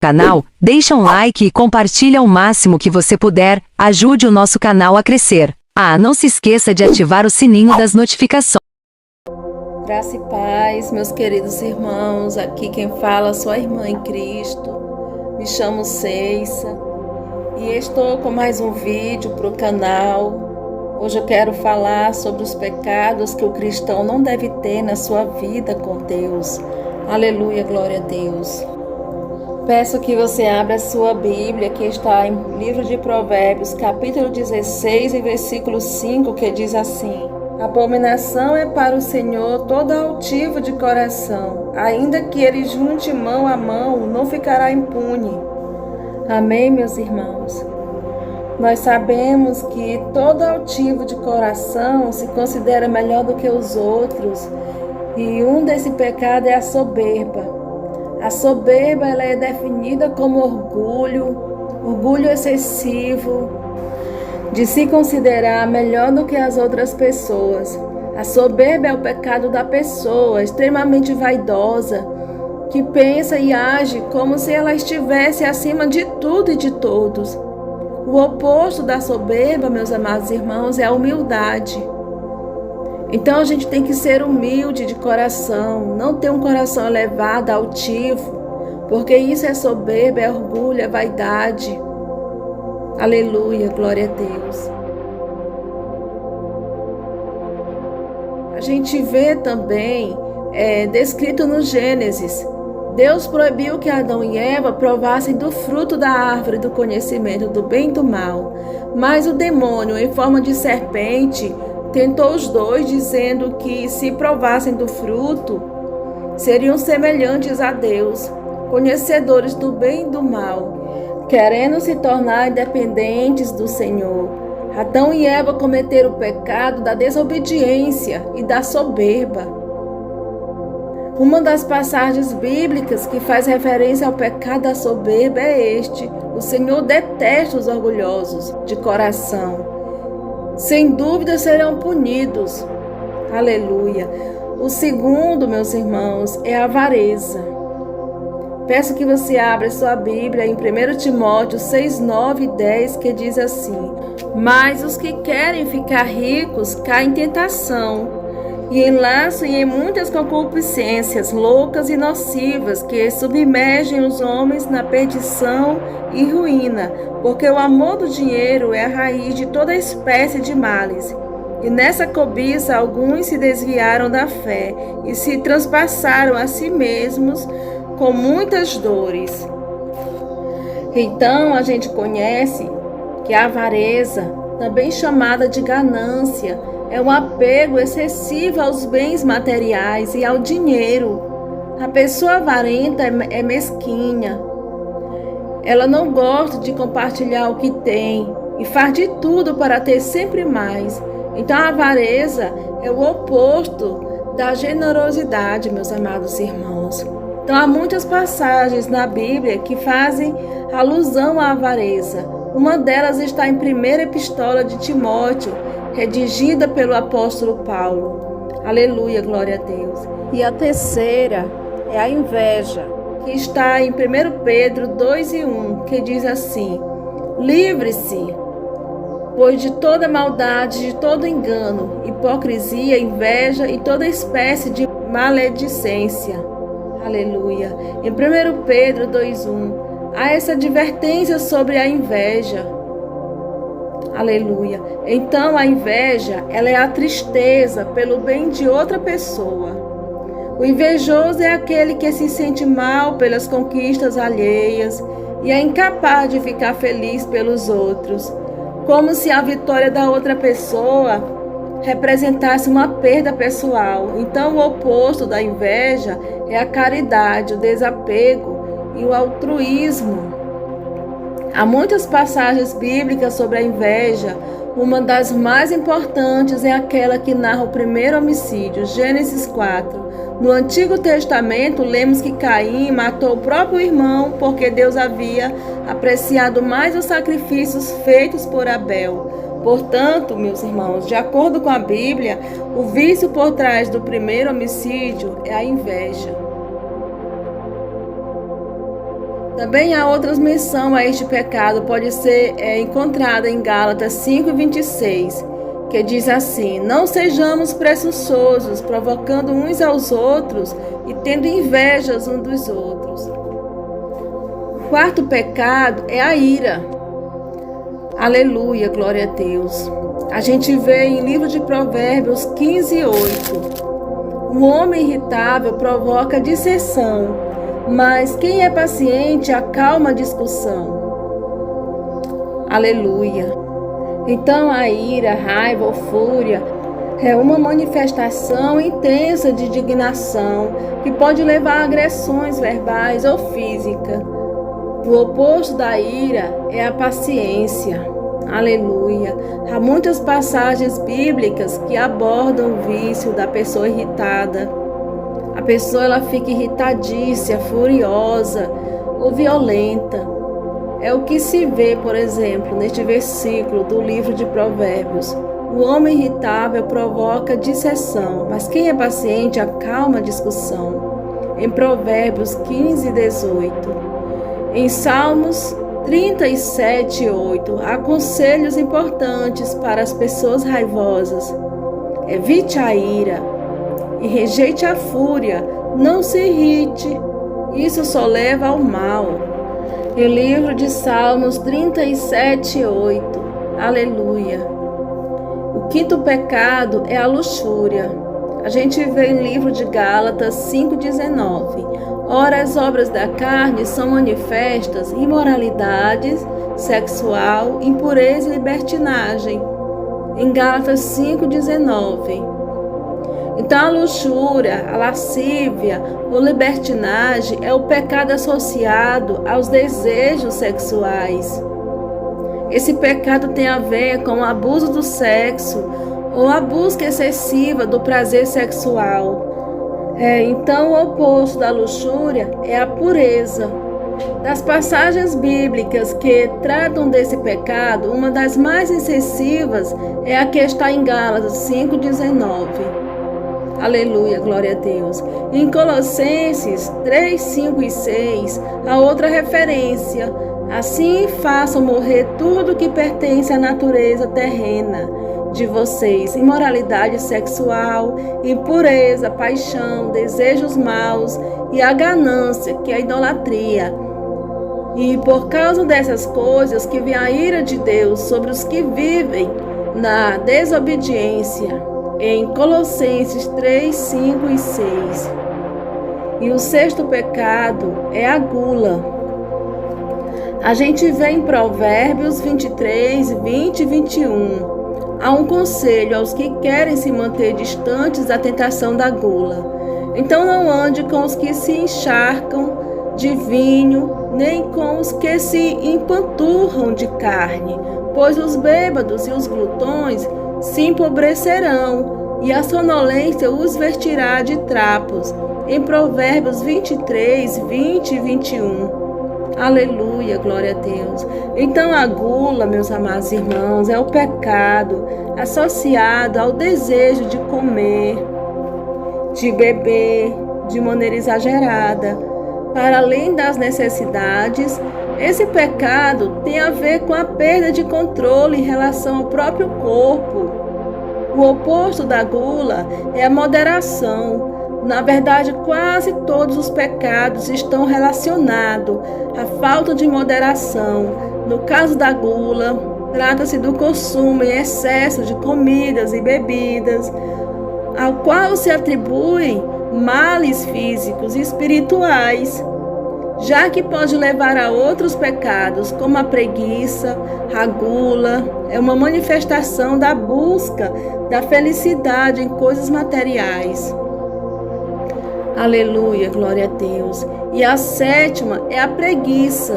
canal, deixa um like e compartilha o máximo que você puder, ajude o nosso canal a crescer. Não se esqueça de ativar o sininho das notificações. Graça e paz, meus queridos irmãos, aqui quem fala sou a irmã em Cristo, me chamo Ceissa e estou com mais um vídeo para o canal. Hoje eu quero falar sobre os pecados que o cristão não deve ter na sua vida com Deus. Aleluia, glória a Deus. Peço que você abra a sua Bíblia, que está em livro de Provérbios, capítulo 16 e versículo 5, que diz assim: abominação é para o Senhor todo altivo de coração, ainda que ele junte mão a mão, não ficará impune. Amém, meus irmãos? Nós sabemos que todo altivo de coração se considera melhor do que os outros, e um desse pecado é a soberba. A soberba ela é definida como orgulho excessivo, de se considerar melhor do que as outras pessoas. A soberba é o pecado da pessoa extremamente vaidosa, que pensa e age como se ela estivesse acima de tudo e de todos. O oposto da soberba, meus amados irmãos, é a humildade. Então a gente tem que ser humilde de coração, não ter um coração elevado, altivo, porque isso é soberba, é orgulho, é vaidade. Aleluia, glória a Deus. A gente vê também, descrito no Gênesis, Deus proibiu que Adão e Eva provassem do fruto da árvore do conhecimento do bem e do mal, mas o demônio, em forma de serpente, tentou os dois, dizendo que se provassem do fruto, seriam semelhantes a Deus, conhecedores do bem e do mal, querendo se tornar independentes do Senhor. Adão e Eva cometeram o pecado da desobediência e da soberba. Uma das passagens bíblicas que faz referência ao pecado da soberba é este: o Senhor detesta os orgulhosos de coração. Sem dúvida serão punidos. Aleluia. O segundo, meus irmãos, é a avareza. Peço que você abra sua Bíblia em 1 Timóteo 6, 9 e 10, que diz assim: mas os que querem ficar ricos caem em tentação e em laço e em muitas concupiscências loucas e nocivas que submergem os homens na perdição e ruína, porque o amor do dinheiro é a raiz de toda espécie de males. E nessa cobiça alguns se desviaram da fé e se transpassaram a si mesmos com muitas dores. Então a gente conhece que a avareza, também chamada de ganância, é um apego excessivo aos bens materiais e ao dinheiro. A pessoa avarenta é mesquinha. Ela não gosta de compartilhar o que tem e faz de tudo para ter sempre mais. Então a avareza é o oposto da generosidade, meus amados irmãos. Então há muitas passagens na Bíblia que fazem alusão à avareza. Uma delas está em 1ª Epístola de Timóteo, redigida pelo apóstolo Paulo. Aleluia, glória a Deus. E a terceira é a inveja, que está em 1 Pedro 2 e 1, que diz assim: livre-se, pois de toda maldade, de todo engano, hipocrisia, inveja e toda espécie de maledicência. Aleluia. Em 1 Pedro 2:1, há essa advertência sobre a inveja. Aleluia. Então a inveja, ela é a tristeza pelo bem de outra pessoa. O invejoso é aquele que se sente mal pelas conquistas alheias e é incapaz de ficar feliz pelos outros, como se a vitória da outra pessoa representasse uma perda pessoal. Então o oposto da inveja é a caridade, o desapego e o altruísmo. Há muitas passagens bíblicas sobre a inveja. Uma das mais importantes é aquela que narra o primeiro homicídio, Gênesis 4. No Antigo Testamento, lemos que Caim matou o próprio irmão porque Deus havia apreciado mais os sacrifícios feitos por Abel. Portanto, meus irmãos, de acordo com a Bíblia, o vício por trás do primeiro homicídio é a inveja. Também há outras menções a este pecado, pode ser encontrada em Gálatas 5:26, que diz assim: não sejamos presunçosos, provocando uns aos outros e tendo invejas uns dos outros. O quarto pecado é a ira. Aleluia, glória a Deus. A gente vê em livro de Provérbios 15:8. O homem irritável provoca dissensão, mas quem é paciente acalma a discussão. Aleluia. Então a ira, raiva ou fúria é uma manifestação intensa de indignação que pode levar a agressões verbais ou físicas. O oposto da ira é a paciência. Aleluia. Há muitas passagens bíblicas que abordam o vício da pessoa irritada. A pessoa ela fica irritadiça, furiosa ou violenta. É o que se vê, por exemplo, neste versículo do livro de Provérbios. O homem irritável provoca dissensão, mas quem é paciente acalma a discussão. Em Provérbios 15:18. Em Salmos 37:8, há conselhos importantes para as pessoas raivosas. Evite a ira e rejeite a fúria, não se irrite, isso só leva ao mal. Em livro de Salmos 37:8, aleluia. O quinto pecado é a luxúria. A gente vê em livro de Gálatas 5:19. Ora, as obras da carne são manifestas: imoralidade sexual, impureza e libertinagem. Em Gálatas 5:19. Então a luxúria, a lascívia ou libertinagem é o pecado associado aos desejos sexuais. Esse pecado tem a ver com o abuso do sexo ou a busca excessiva do prazer sexual. Então o oposto da luxúria é a pureza. Das passagens bíblicas que tratam desse pecado, uma das mais incisiva é a que está em Gálatas 5:19. Aleluia, glória a Deus. Em Colossenses 3, 5 e 6, há outra referência. Assim façam morrer tudo que pertence à natureza terrena de vocês: imoralidade sexual, impureza, paixão, desejos maus e a ganância, que é a idolatria. E por causa dessas coisas que vem a ira de Deus sobre os que vivem na desobediência. Em Colossenses 3, 5 e 6. E o sexto pecado é a gula. A gente vê em Provérbios 23, 20 e 21. Há um conselho aos que querem se manter distantes da tentação da gula. Então não ande com os que se encharcam de vinho, nem com os que se empanturram de carne, pois os bêbados e os glutões se empobrecerão, e a sonolência os vestirá de trapos. Em Provérbios 23, 20 e 21. Aleluia, glória a Deus. Então a gula, meus amados irmãos, é o pecado associado ao desejo de comer, de beber de maneira exagerada, para além das necessidades. Esse pecado tem a ver com a perda de controle em relação ao próprio corpo. O oposto da gula é a moderação. Na verdade, quase todos os pecados estão relacionados à falta de moderação. No caso da gula, trata-se do consumo em excesso de comidas e bebidas, ao qual se atribuem males físicos e espirituais, já que pode levar a outros pecados, como a preguiça. A gula é uma manifestação da busca da felicidade em coisas materiais. Aleluia, glória a Deus. E a sétima é a preguiça.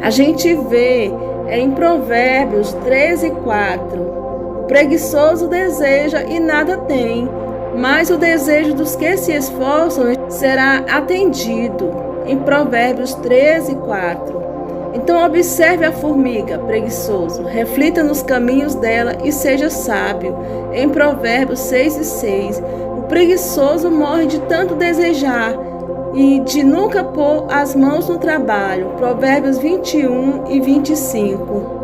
A gente vê em Provérbios 13, 4. O preguiçoso deseja e nada tem, mas o desejo dos que se esforçam será atendido. Em Provérbios 13, 4. Então observe a formiga, preguiçoso, reflita nos caminhos dela e seja sábio. Em Provérbios 6 e 6. O preguiçoso morre de tanto desejar e de nunca pôr as mãos no trabalho. Provérbios 21 e 25.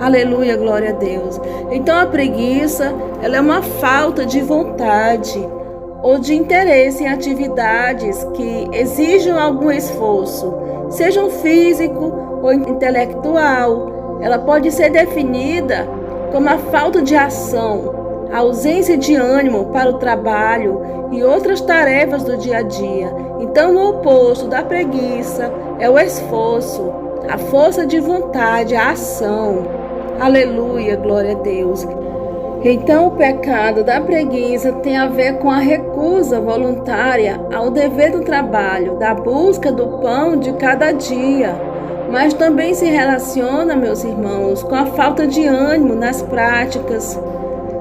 Aleluia, glória a Deus. Então a preguiça, ela é uma falta de vontade ou de interesse em atividades que exijam algum esforço, sejam físico ou intelectual. Ela pode ser definida como a falta de ação, a ausência de ânimo para o trabalho e outras tarefas do dia a dia. Então, o oposto da preguiça é o esforço, a força de vontade, a ação. Aleluia, glória a Deus. Então, o pecado da preguiça tem a ver com a recusa voluntária ao dever do trabalho, da busca do pão de cada dia. Mas também se relaciona, meus irmãos, com a falta de ânimo nas práticas,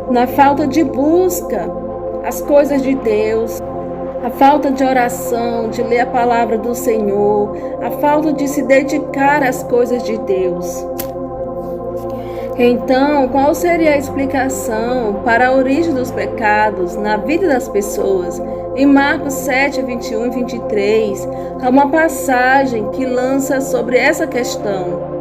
na falta de busca às coisas de Deus, a falta de oração, de ler a palavra do Senhor, a falta de se dedicar às coisas de Deus. Então, qual seria a explicação para a origem dos pecados na vida das pessoas? Em Marcos 7, 21 e 23, há uma passagem que lança sobre essa questão.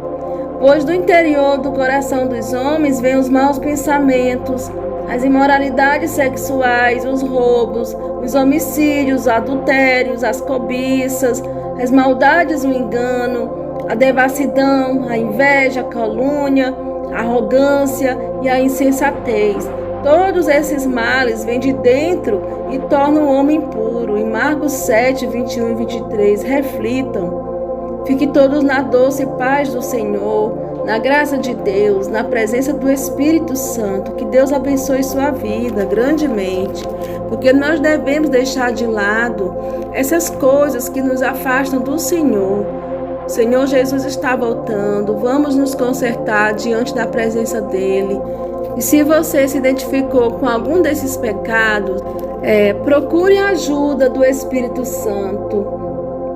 Pois do interior do coração dos homens vêm os maus pensamentos, as imoralidades sexuais, os roubos, os homicídios, os adultérios, as cobiças, as maldades, o engano, a devassidão, a inveja, a calúnia, a arrogância e a insensatez. Todos esses males vêm de dentro e tornam o homem impuro. Em Marcos 7, 21 e 23, reflitam. Fiquem todos na doce paz do Senhor, na graça de Deus, na presença do Espírito Santo. Que Deus abençoe sua vida grandemente, porque nós devemos deixar de lado essas coisas que nos afastam do Senhor. O Senhor Jesus está voltando, vamos nos consertar diante da presença dEle. E se você se identificou com algum desses pecados, procure a ajuda do Espírito Santo,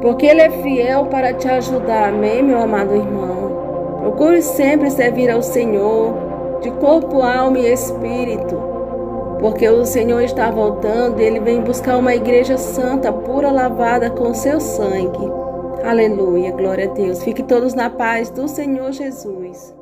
porque Ele é fiel para te ajudar, amém, meu amado irmão? Procure sempre servir ao Senhor, de corpo, alma e espírito, porque o Senhor está voltando e Ele vem buscar uma igreja santa, pura, lavada com seu sangue. Aleluia, glória a Deus. Fiquem todos na paz do Senhor Jesus.